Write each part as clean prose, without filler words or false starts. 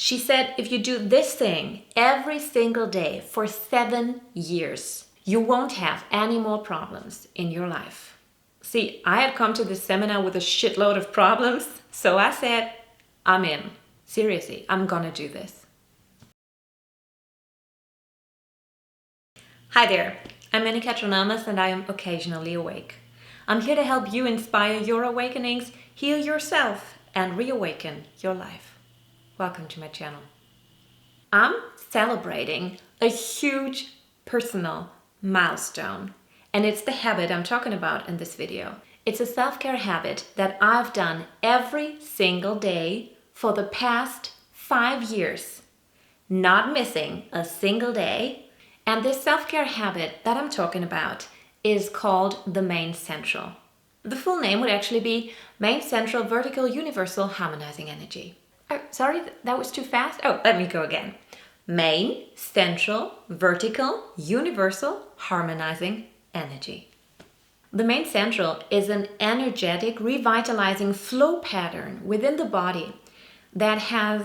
She said, if you do this thing every single day for 7 years, you won't have any more problems in your life. See, I had come to this seminar with a shitload of problems, so I said, I'm in. Seriously, I'm gonna do this. Hi there, I'm Anne-Katrin and I am occasionally awake. I'm here to help you inspire your awakenings, heal yourself, and reawaken your life. Welcome to my channel. I'm celebrating a huge personal milestone, and it's the habit I'm talking about in this video. It's a self-care habit that I've done every single day for the past 5 years, not missing a single day. And this self-care habit that I'm talking about is called the Main Central. The full name would actually be Main Central Vertical Universal Harmonizing Energy. Oh, sorry, that was too fast. Oh, let me go again. Main Central Vertical Universal Harmonizing Energy. The Main Central is an energetic, revitalizing flow pattern within the body that has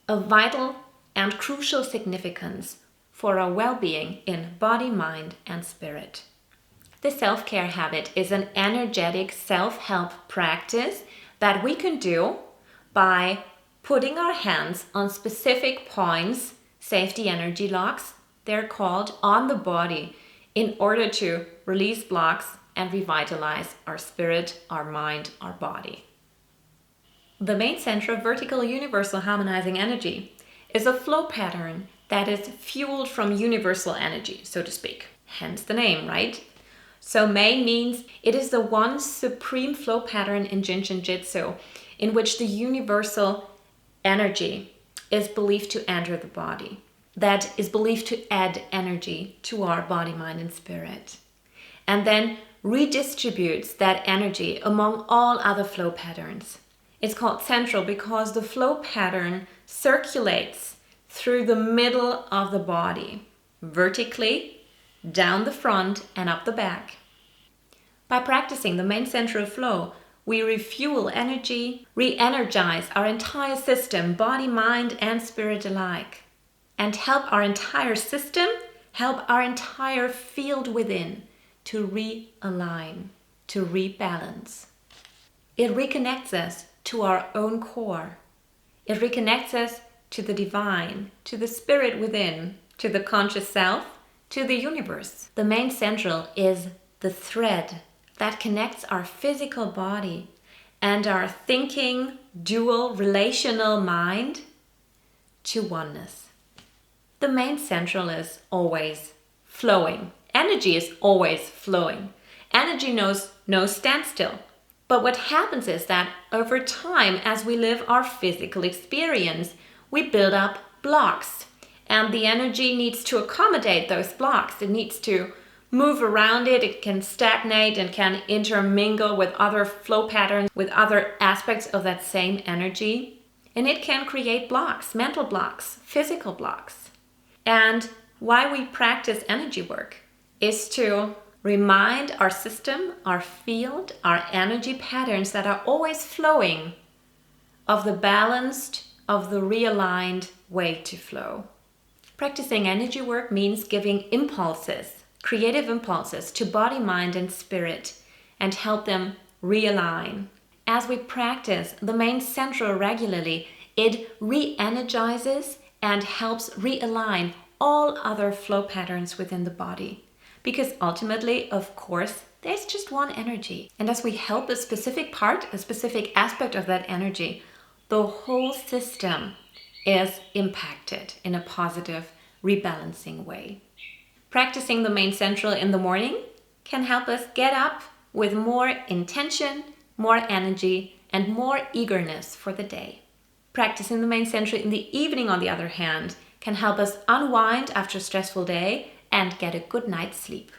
a vital and crucial significance for our well-being in body, mind, and spirit. The self-care habit is an energetic self-help practice that we can do by putting our hands on specific points, safety energy locks, they're called, on the body in order to release blocks and revitalize our spirit, our mind, our body. The Main Central Vertical Universal Harmonizing Energy is a flow pattern that is fueled from universal energy, so to speak. Hence the name, right? So Main means it is the one supreme flow pattern in Jin Shin Jyutsu in which the universal energy is believed to enter the body. That is believed to add energy to our body, mind, and spirit. And then redistributes that energy among all other flow patterns. It's called central because the flow pattern circulates through the middle of the body, vertically, down the front and up the back. By practicing the Main Central flow, we refuel energy, re-energize our entire system, body, mind, and spirit alike, and help our entire system, help our entire field within to realign, to rebalance. It reconnects us to our own core. It reconnects us to the divine, to the spirit within, to the conscious self, to the universe. The Main Central is the thread that connects our physical body and our thinking, dual, relational mind to oneness. The Main Central is always flowing. Energy is always flowing. Energy knows no standstill. But what happens is that over time, as we live our physical experience, we build up blocks. And the energy needs to accommodate those blocks. It needs to move around it. It can stagnate and can intermingle with other flow patterns, with other aspects of that same energy. And it can create blocks, mental blocks, physical blocks. And why we practice energy work is to remind our system, our field, our energy patterns that are always flowing of the balanced, of the realigned way to flow. Practicing energy work means giving impulses, creative impulses to body, mind, and spirit and help them realign. As we practice the Main Central regularly, it re-energizes and helps realign all other flow patterns within the body. Because ultimately, of course, there's just one energy. And as we help a specific part, a specific aspect of that energy, the whole system is impacted in a positive, rebalancing way. Practicing the Main Central in the morning can help us get up with more intention, more energy, and more eagerness for the day. Practicing the Main Central in the evening, on the other hand, can help us unwind after a stressful day and get a good night's sleep.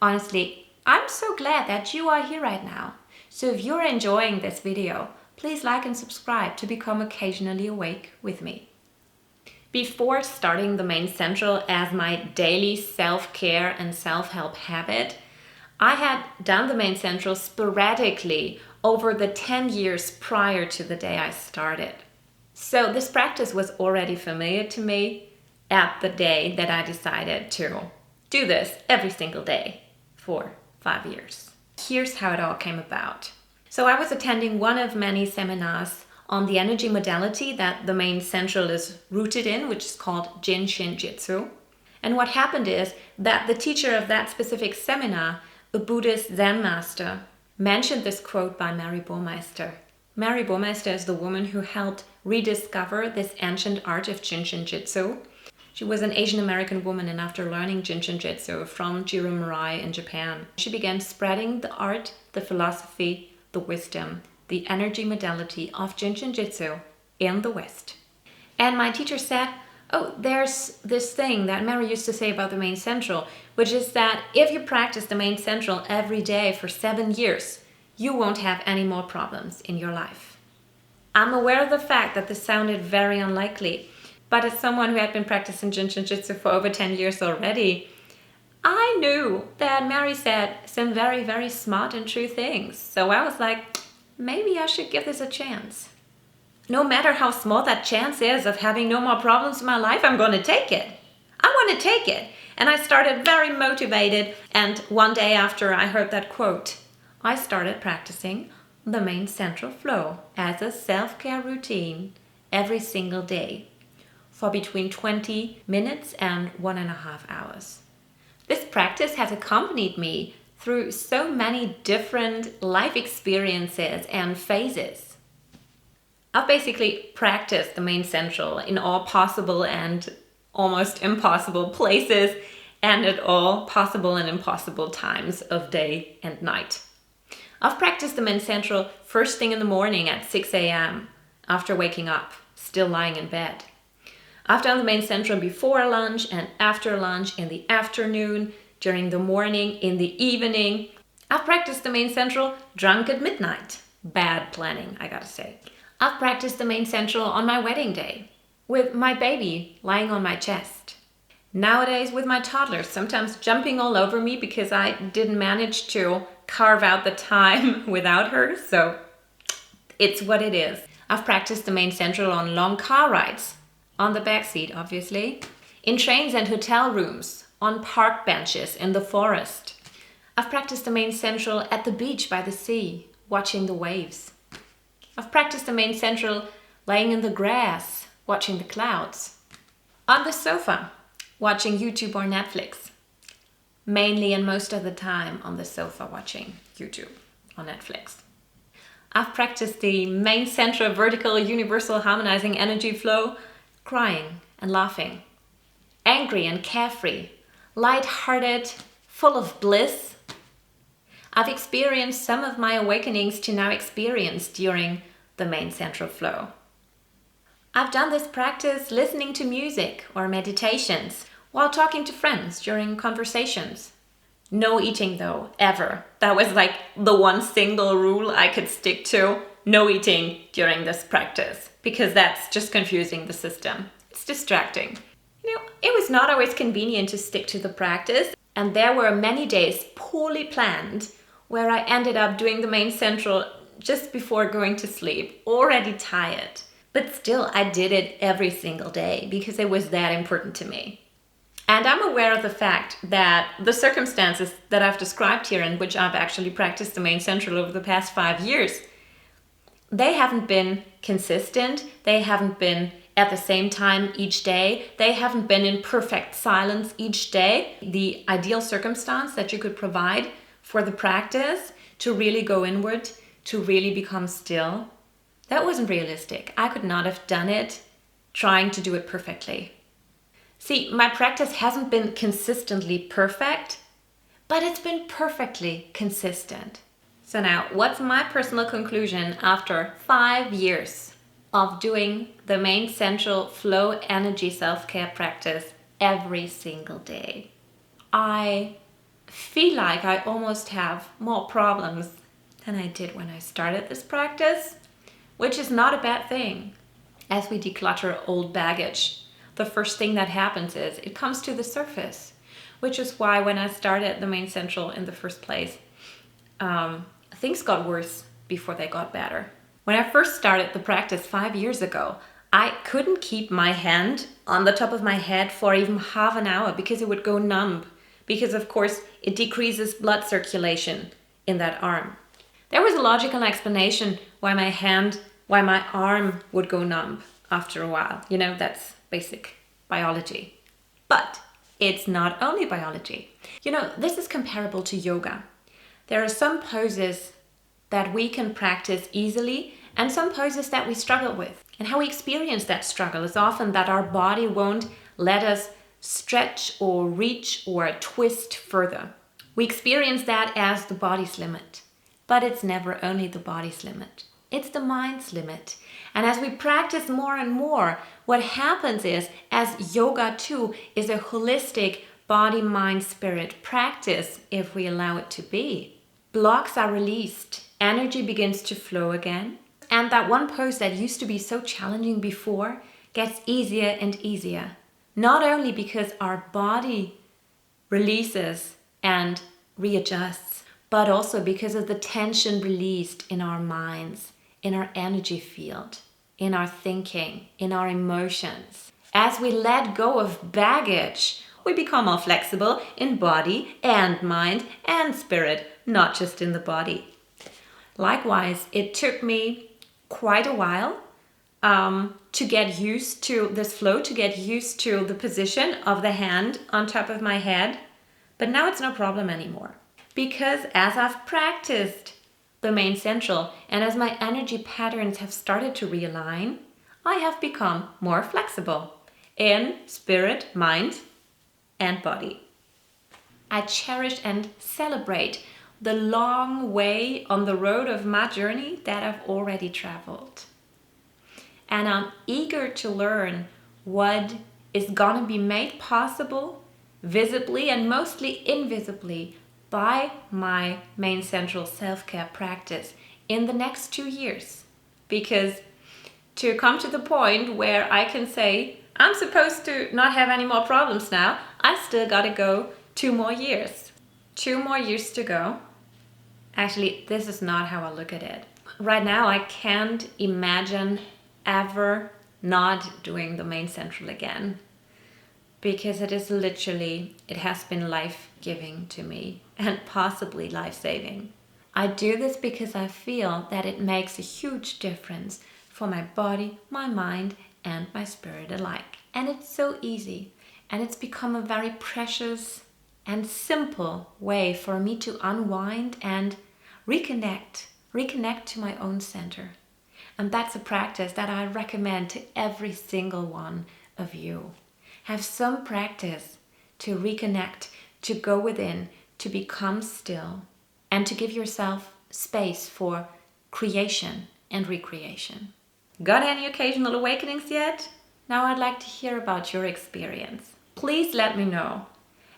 Honestly, I'm so glad that you are here right now. So if you're enjoying this video, please like and subscribe to become occasionally awake with me. Before starting the Main Central as my daily self-care and self-help habit, I had done the Main Central sporadically over the 10 years prior to the day I started. So this practice was already familiar to me at the day that I decided to do this every single day for 5 years. Here's how it all came about. So I was attending one of many seminars on the energy modality that the main central is rooted in, which is called Jin Shin Jyutsu. And what happened is that the teacher of that specific seminar, a Buddhist Zen master, mentioned this quote by Mary Burmeister. Mary Burmeister is the woman who helped rediscover this ancient art of Jin Shin Jyutsu. She was an Asian American woman, and after learning Jin Shin Jyutsu from Jiro Murai in Japan, she began spreading the art, the philosophy, the wisdom, the energy modality of Jin Shin Jyutsu in the West. And my teacher said, oh, there's this thing that Mary used to say about the main central, which is that if you practice the main central every day for 7 years, you won't have any more problems in your life. I'm aware of the fact that this sounded very unlikely, but as someone who had been practicing Jin Shin Jyutsu for over 10 years already, I knew that Mary said some very, very smart and true things. So I was like, maybe I should give this a chance. No matter how small that chance is of having no more problems in my life, I'm going to take it. I want to take it. And I started very motivated. And one day after I heard that quote, I started practicing the main central flow as a self-care routine every single day for between 20 minutes and 1.5 hours. This practice has accompanied me through so many different life experiences and phases. I've basically practiced the main central in all possible and almost impossible places and at all possible and impossible times of day and night. I've practiced the main central first thing in the morning at 6 a.m. after waking up, still lying in bed. I've done the main central before lunch and after lunch, in the afternoon, during the morning, in the evening. I've practiced the main central drunk at midnight. Bad planning, I gotta say. I've practiced the main central on my wedding day, with my baby lying on my chest. Nowadays with my toddler, sometimes jumping all over me because I didn't manage to carve out the time without her, so it's what it is. I've practiced the main central on long car rides, on the back seat obviously, in trains and hotel rooms, on park benches in the forest. I've practiced the main central at the beach by the sea, watching the waves. I've practiced the main central laying in the grass, watching the clouds. On the sofa, watching YouTube or Netflix. Mainly and most of the time on the sofa watching YouTube or Netflix. I've practiced the main central vertical universal harmonizing energy flow, crying and laughing. Angry and carefree, light-hearted, full of bliss. I've experienced some of my awakenings to now experience during the main central flow. I've done this practice listening to music or meditations while talking to friends during conversations. No eating though, ever. That was like the one single rule I could stick to. No eating during this practice, because that's just confusing the system. It's distracting. It was not always convenient to stick to the practice, and there were many days poorly planned where I ended up doing the main central just before going to sleep, already tired. But still, I did it every single day because it was that important to me. And I'm aware of the fact that the circumstances that I've described here, in which I've actually practiced the main central over the past 5 years, they haven't been consistent. They haven't been at the same time each day. They haven't been in perfect silence each day. The ideal circumstance that you could provide for the practice to really go inward, to really become still, that wasn't realistic. I could not have done it trying to do it perfectly. See, my practice hasn't been consistently perfect, but it's been perfectly consistent. So now, what's my personal conclusion after 5 years of doing the main central flow energy self-care practice every single day? I feel like I almost have more problems than I did when I started this practice, which is not a bad thing. As we declutter old baggage, the first thing that happens is it comes to the surface, which is why when I started the main central in the first place, things got worse before they got better. When I first started the practice 5 years ago, I couldn't keep my hand on the top of my head for even half an hour because it would go numb. Because of course it decreases blood circulation in that arm. There was a logical explanation why my arm would go numb after a while. You know, that's basic biology. But it's not only biology. You know, this is comparable to yoga. There are some poses that we can practice easily and some poses that we struggle with. And how we experience that struggle is often that our body won't let us stretch or reach or twist further. We experience that as the body's limit. But it's never only the body's limit. It's the mind's limit. And as we practice more and more, what happens is, as yoga too is a holistic body, mind, spirit practice, if we allow it to be, blocks are released, energy begins to flow again, and that one pose that used to be so challenging before gets easier and easier. Not only because our body releases and readjusts, but also because of the tension released in our minds, in our energy field, in our thinking, in our emotions. As we let go of baggage, we become more flexible in body and mind and spirit, not just in the body. Likewise, it took me quite a while to get used to this flow, to get used to the position of the hand on top of my head. But now it's no problem anymore. Because as I've practiced the main central and as my energy patterns have started to realign, I have become more flexible in spirit, mind, and body. I cherish and celebrate the long way on the road of my journey that I've already traveled. And I'm eager to learn what is gonna be made possible visibly and mostly invisibly by my main central self-care practice in the next 2 years. Because to come to the point where I can say, I'm supposed to not have any more problems now, I still gotta go 2 more years. 2 more years to go. Actually, this is not how I look at it. Right now, I can't imagine ever not doing the main central again. Because it has been life-giving to me and possibly life-saving. I do this because I feel that it makes a huge difference for my body, my mind, and my spirit alike. And it's so easy. And it's become a very precious and simple way for me to unwind and reconnect to my own center. And that's a practice that I recommend to every single one of you. Have some practice to reconnect, to go within, to become still, and to give yourself space for creation and recreation. Got any occasional awakenings yet? Now I'd like to hear about your experience. Please let me know.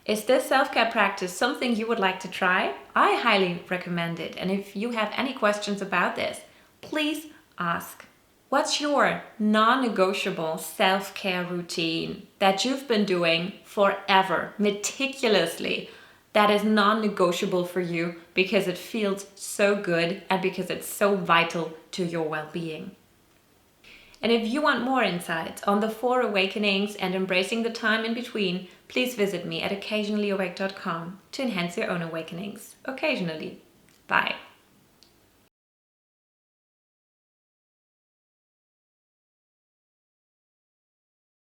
Is this self-care practice something you would like to try? I highly recommend it. And if you have any questions about this, please ask. What's your non-negotiable self-care routine that you've been doing forever, meticulously, that is non-negotiable for you because it feels so good and because it's so vital to your well-being? And if you want more insights on the 4 awakenings and embracing the time in between, please visit me at occasionallyawake.com to enhance your own awakenings occasionally. Bye.